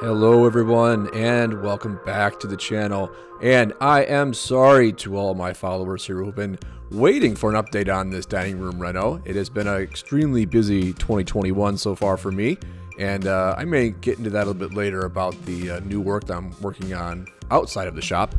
Hello everyone and welcome back to the channel, and I am sorry to all my followers here who've been waiting for an update on this dining room reno. It has been an extremely busy 2021 so far for me, and I may get into that a little bit later about the new work that I'm working on outside of the shop.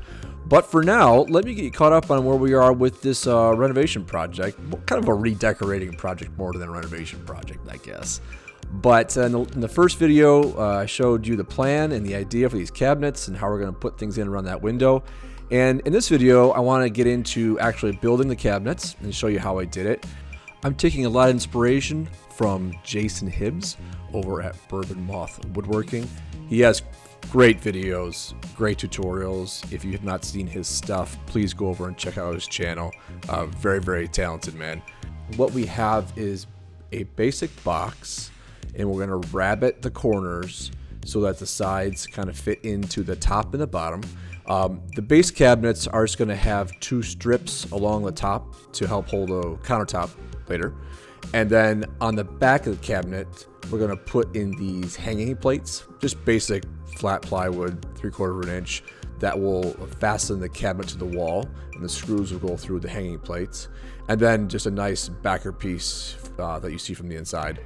But for now, let me get you caught up on where we are with this renovation project. Kind of a redecorating project more than a renovation project, I guess. But in the first video, I showed you the plan and the idea for these cabinets and how we're going to put things in around that window. And in this video, I want to get into actually building the cabinets and show you how I did it. I'm taking a lot of inspiration from Jason Hibbs over at Bourbon Moth Woodworking. He has great videos, great tutorials. If you have not seen his stuff, please go over and check out his channel. Very, very talented man. What we have is a basic box, and we're going to rabbet the corners so that the sides kind of fit into the top and the bottom. The base cabinets are just going to have two strips along the top to help hold a countertop later. And then on the back of the cabinet, we're going to put in these hanging plates, just basic flat plywood, 3/4 of an inch, that will fasten the cabinet to the wall, and the screws will go through the hanging plates. And then just a nice backer piece that you see from the inside,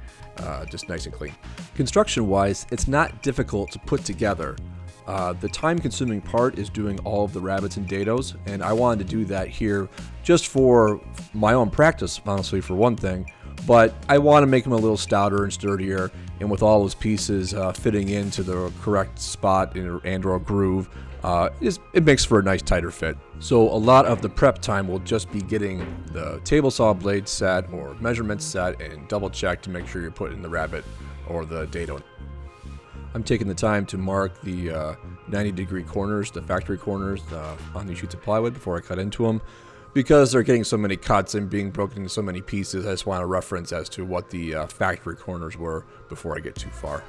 just nice and clean. Construction wise, it's not difficult to put together. The time consuming part is doing all of the rabbets and dados, and I wanted to do that here just for my own practice, honestly, for one thing. But I want to make them a little stouter and sturdier, and with all those pieces fitting into the correct spot and or groove, it makes for a nice tighter fit. So a lot of the prep time will just be getting the table saw blade set or measurements set and double check to make sure you're putting the rabbet or the dado. I'm taking the time to mark the 90-degree corners, the factory corners on these sheets of plywood before I cut into them. Because they're getting so many cuts and being broken into so many pieces, I just want a reference as to what the factory corners were before I get too far.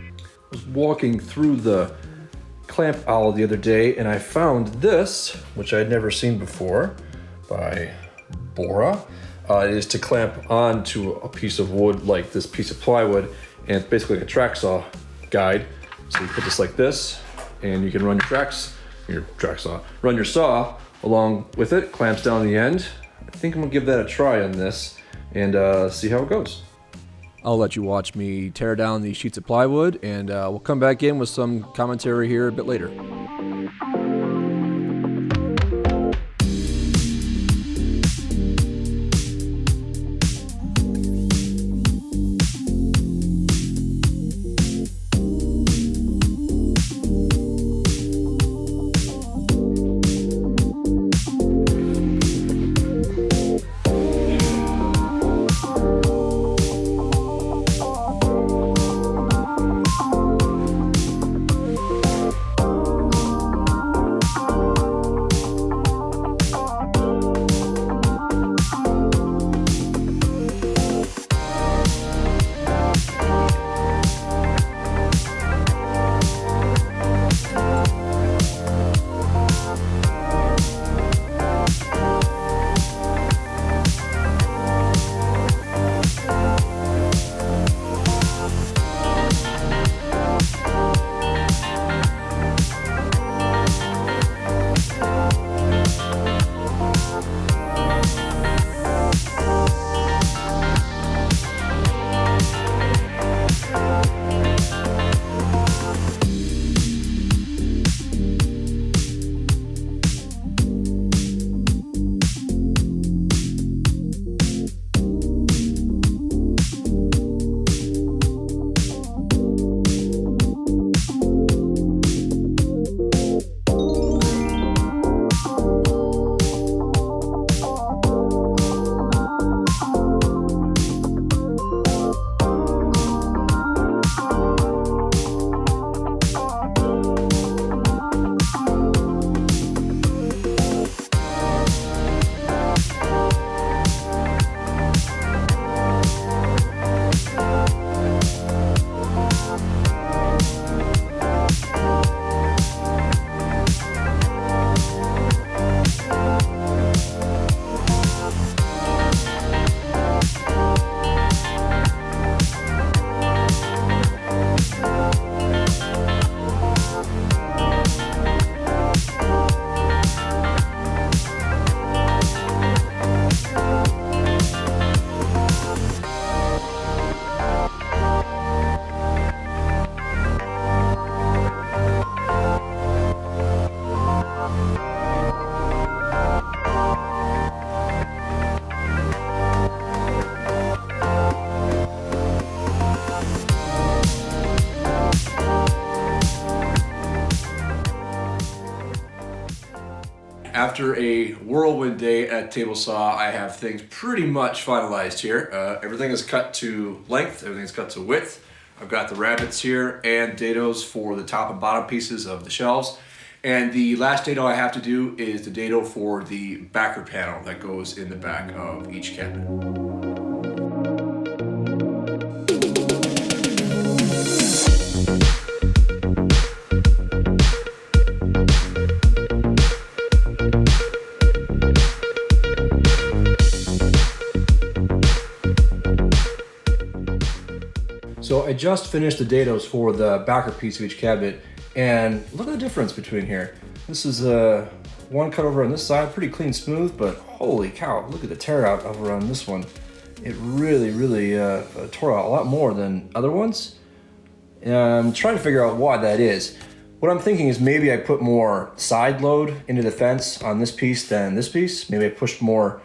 I was walking through the clamp aisle the other day and I found this, which I had never seen before, by Bora. It is to clamp onto a piece of wood like this piece of plywood, and it's basically like a track saw guide. So you put this like this, and you can run run your saw along with it, clamps down the end. I think I'm gonna give that a try on this and see how it goes. I'll let you watch me tear down these sheets of plywood, and we'll come back in with some commentary here a bit later. after a whirlwind day at table saw, I have things pretty much finalized here. Everything is cut to length, everything is cut to width. I've got the rabbets here and dados for the top and bottom pieces of the shelves. And the last dado I have to do is the dado for the backer panel that goes in the back of each cabinet. So I just finished the dados for the backer piece of each cabinet, and look at the difference between here. This is one cut over on this side, pretty clean, smooth, but holy cow, look at the tear out over on this one. It really tore out a lot more than other ones. I'm trying to figure out why that is. What I'm thinking is maybe I put more side load into the fence on this piece than this piece. Maybe I pushed more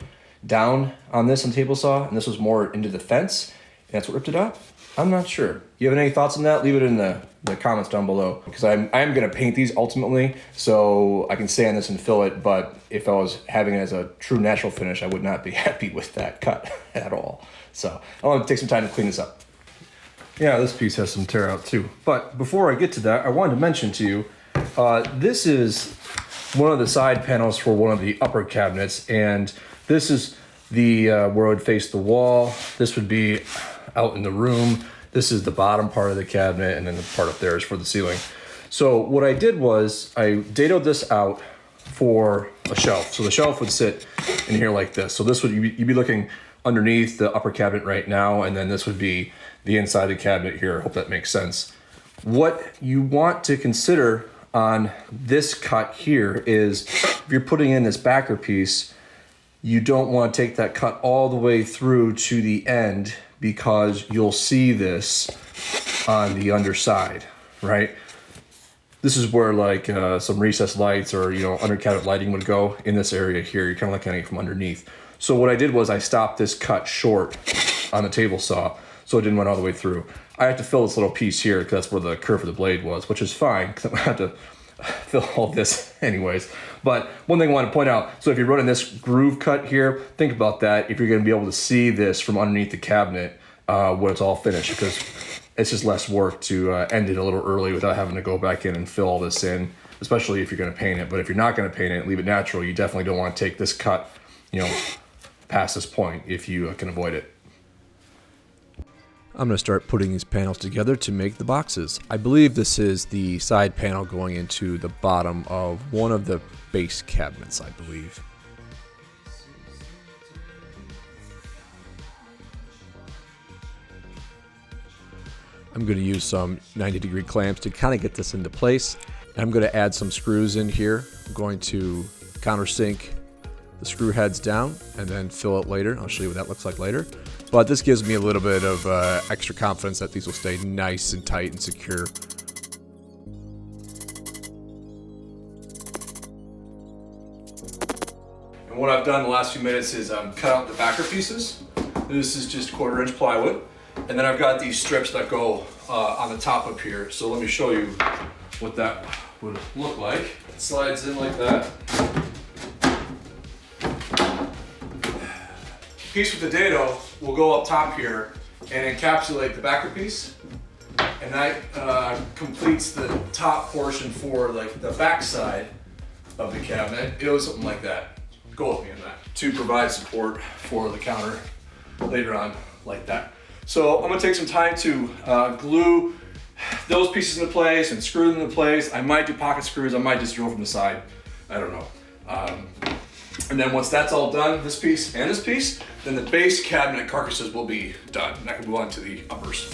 down on this on table saw, and this was more into the fence, and that's what ripped it up. I'm not sure. You have any thoughts on that? Leave it in the comments down below, because I'm going to paint these ultimately so I can sand this and fill it, but if I was having it as a true natural finish, I would not be happy with that cut at all. So I want to take some time to clean this up. Yeah, this piece has some tear out too. But before I get to that, I wanted to mention to you, this is one of the side panels for one of the upper cabinets, and this is the where it would face the wall. This would be out in the room. This is the bottom part of the cabinet, and then the part up there is for the ceiling. So what I did was I dadoed this out for a shelf. So the shelf would sit in here like this. So this would, you'd be looking underneath the upper cabinet right now, and then this would be the inside of the cabinet here. I hope that makes sense. What you want to consider on this cut here is if you're putting in this backer piece, you don't want to take that cut all the way through to the end, because you'll see this on the underside, right? This is where like some recessed lights or under cabinet lighting would go in this area here. You're kind of looking at it from underneath. So what I did was I stopped this cut short on the table saw so it didn't run all the way through. I have to fill this little piece here because that's where the curve of the blade was, which is fine because I'm gonna have to fill all this anyways. But one thing I want to point out, so if you're running this groove cut here, think about that if you're going to be able to see this from underneath the cabinet when it's all finished, because it's just less work to end it a little early without having to go back in and fill all this in, especially if you're going to paint it. But if you're not going to paint it, leave it natural. You definitely don't want to take this cut past this point if you can avoid it. I'm going to start putting these panels together to make the boxes. I believe this is the side panel going into the bottom of one of the base cabinets, I believe. I'm going to use some 90-degree clamps to kind of get this into place. And I'm going to add some screws in here. I'm going to countersink the screw heads down and then fill it later. I'll show you what that looks like later. But this gives me a little bit of extra confidence that these will stay nice and tight and secure. And what I've done the last few minutes is cut out the backer pieces. This is just 1/4-inch plywood. And then I've got these strips that go on the top up here. So let me show you what that would look like. It slides in like that. Piece with the dado will go up top here and encapsulate the backer piece, and that completes the top portion for like the back side of the cabinet. It was something like that. Go with me on that to provide support for the counter later on like that. So I'm gonna take some time to glue those pieces into place and screw them into place. I might do pocket screws, I might just drill from the side. I don't know. And then once that's all done, this piece and this piece, then the base cabinet carcasses will be done. And I can move on to the uppers.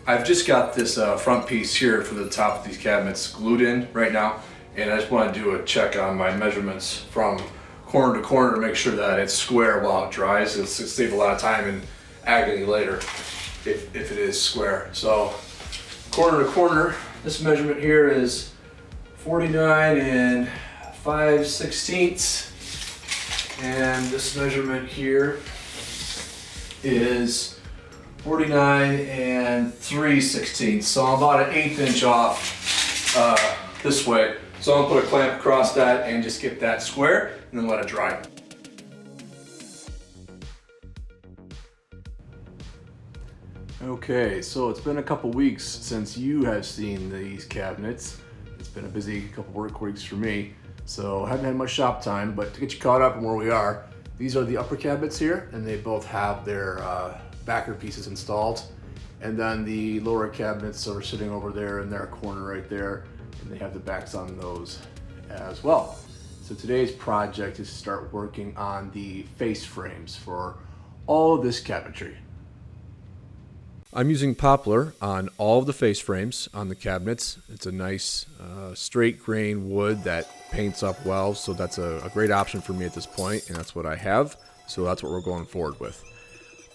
I've just got this front piece here for the top of these cabinets glued in right now. And I just want to do a check on my measurements from corner to corner to make sure that it's square while it dries. It'll save a lot of time and agony later if it is square. So corner to corner, this measurement here is 49 5/16, and this measurement here is 49 and 3/16. So I'm about an 1/8 inch off this way. So I'm gonna put a clamp across that and just get that square and then let it dry. Okay, so it's been a couple weeks since you have seen these cabinets. It's been a busy couple work weeks for me, so I haven't had much shop time, but to get you caught up on where we are, these are the upper cabinets here, and they both have their backer pieces installed. And then the lower cabinets are sitting over there in their corner right there, and they have the backs on those as well. So today's project is to start working on the face frames for all of this cabinetry. I'm using poplar on all of the face frames on the cabinets. It's a nice straight grain wood that paints up well, so that's a great option for me at this point, and that's what I have, so that's what we're going forward with.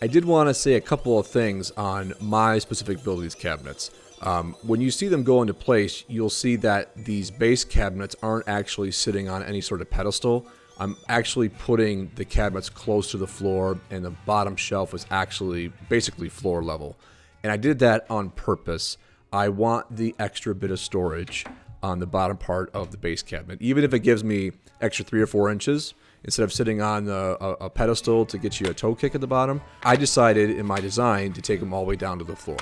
I did want to say a couple of things on my specific build of these cabinets. When you see them go into place, you'll see that these base cabinets aren't actually sitting on any sort of pedestal. I'm actually putting the cabinets close to the floor, and the bottom shelf is actually basically floor level. And I did that on purpose. I want the extra bit of storage on the bottom part of the base cabinet. Even if it gives me extra 3 or 4 inches, instead of sitting on a pedestal to get you a toe kick at the bottom, I decided in my design to take them all the way down to the floor.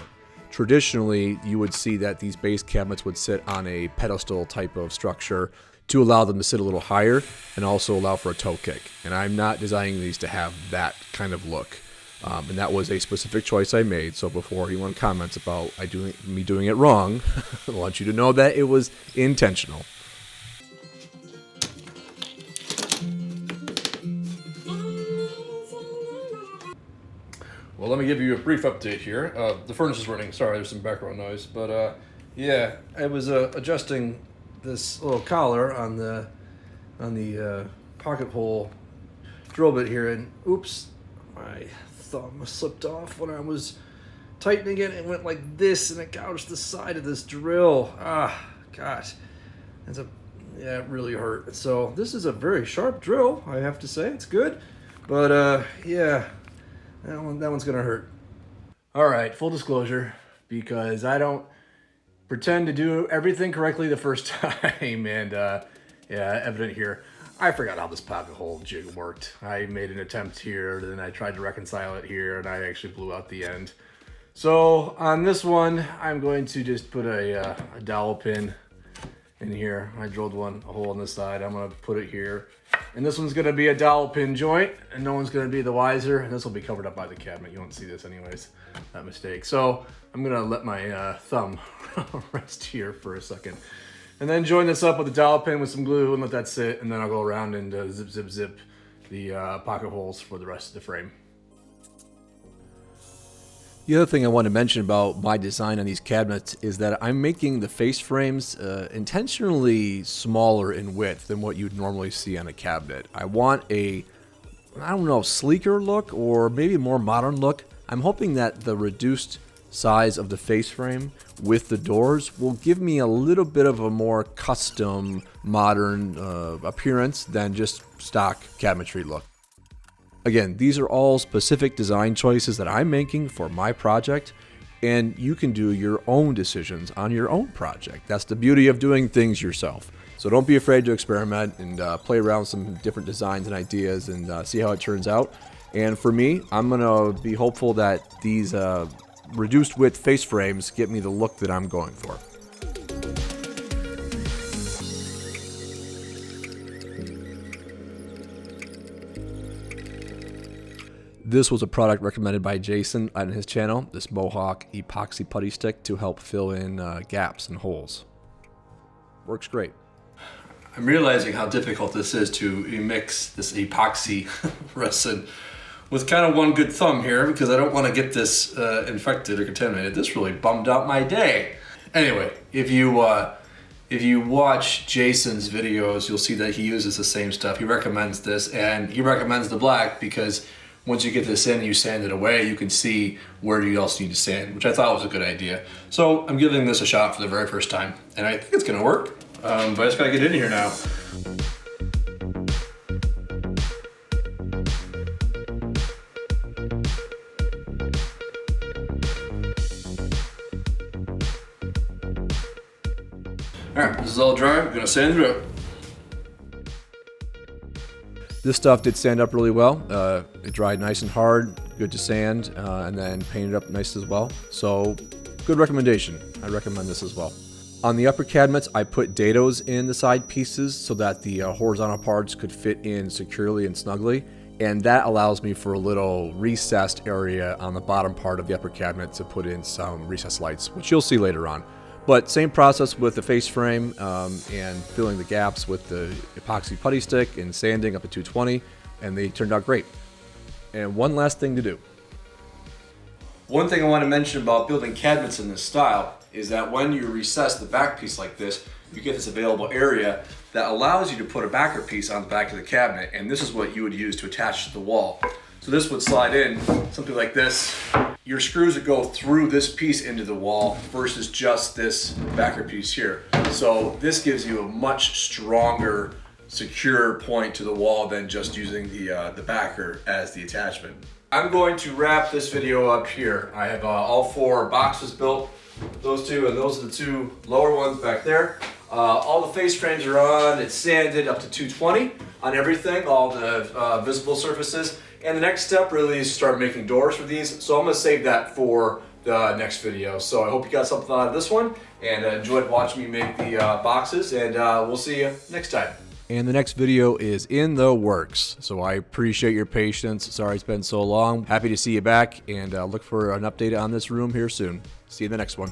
Traditionally, you would see that these base cabinets would sit on a pedestal type of structure to allow them to sit a little higher and also allow for a toe kick. And I'm not designing these to have that kind of look. And that was a specific choice I made. So before anyone comments about me doing it wrong, I want you to know that it was intentional. Well, let me give you a brief update here. The furnace is running. Sorry, there's some background noise. But yeah, I was adjusting this little collar on the pocket hole drill bit here, and oops, my thumb slipped off when I was tightening it. It went like this, and it gouged the side of this drill. Ah, gosh, yeah, it really hurt. So this is a very sharp drill, I have to say. It's good, but yeah, that one's gonna hurt. All right, full disclosure, because I don't pretend to do everything correctly the first time, and yeah, evident here. I forgot how this pocket hole jig worked. I made an attempt here, then I tried to reconcile it here, and I actually blew out the end. So on this one, I'm going to just put a dowel pin in here. I drilled a hole on this side. I'm gonna put it here. And this one's gonna be a dowel pin joint, and no one's gonna be the wiser, and this will be covered up by the cabinet. You won't see this anyways, that mistake. So I'm gonna let my thumb rest here for a second. And then join this up with a dowel pin with some glue and let that sit, and then I'll go around and zip the pocket holes for the rest of the frame. The other thing I want to mention about my design on these cabinets is that I'm making the face frames intentionally smaller in width than what you'd normally see on a cabinet. I want I don't know, sleeker look or maybe more modern look. I'm hoping that the reduced size of the face frame with the doors will give me a little bit of a more custom, modern appearance than just stock cabinetry look. Again, these are all specific design choices that I'm making for my project, and you can do your own decisions on your own project. That's the beauty of doing things yourself. So don't be afraid to experiment and play around with some different designs and ideas and see how it turns out. And for me, I'm gonna be hopeful that these reduced width face frames get me the look that I'm going for. This was a product recommended by Jason on his channel, this Mohawk epoxy putty stick to help fill in gaps and holes. Works great. I'm realizing how difficult this is to mix this epoxy resin with kind of one good thumb here, because I don't want to get this infected or contaminated. This really bummed out my day. Anyway, if you watch Jason's videos, you'll see that he uses the same stuff. He recommends this, and he recommends the black because once you get this in and you sand it away, you can see where you also need to sand, which I thought was a good idea. So I'm giving this a shot for the very first time, and I think it's gonna work, but I just gotta get in here now. all dry, I'm gonna sand it up. This stuff did sand up really well. It dried nice and hard, good to sand, and then painted up nice as well. So good recommendation. I recommend this as well. On the upper cabinets, I put dados in the side pieces so that the horizontal parts could fit in securely and snugly. And that allows me for a little recessed area on the bottom part of the upper cabinet to put in some recessed lights, which you'll see later on. But same process with the face frame and filling the gaps with the epoxy putty stick and sanding up to 220, and they turned out great. And one last thing to do. One thing I want to mention about building cabinets in this style is that when you recess the back piece like this, you get this available area that allows you to put a backer piece on the back of the cabinet, and this is what you would use to attach to the wall. So this would slide in, something like this. Your screws would go through this piece into the wall versus just this backer piece here. So this gives you a much stronger, secure point to the wall than just using the backer as the attachment. I'm going to wrap this video up here. I have all 4 boxes built. Those 2, and those are the 2 lower ones back there. All the face frames are on. It's sanded up to 220 on everything, all the visible surfaces. And the next step really is to start making doors for these. So I'm going to save that for the next video. So I hope you got something out of this one and enjoyed watching me make the boxes. And we'll see you next time. And the next video is in the works. So I appreciate your patience. Sorry it's been so long. Happy to see you back, and look for an update on this room here soon. See you in the next one.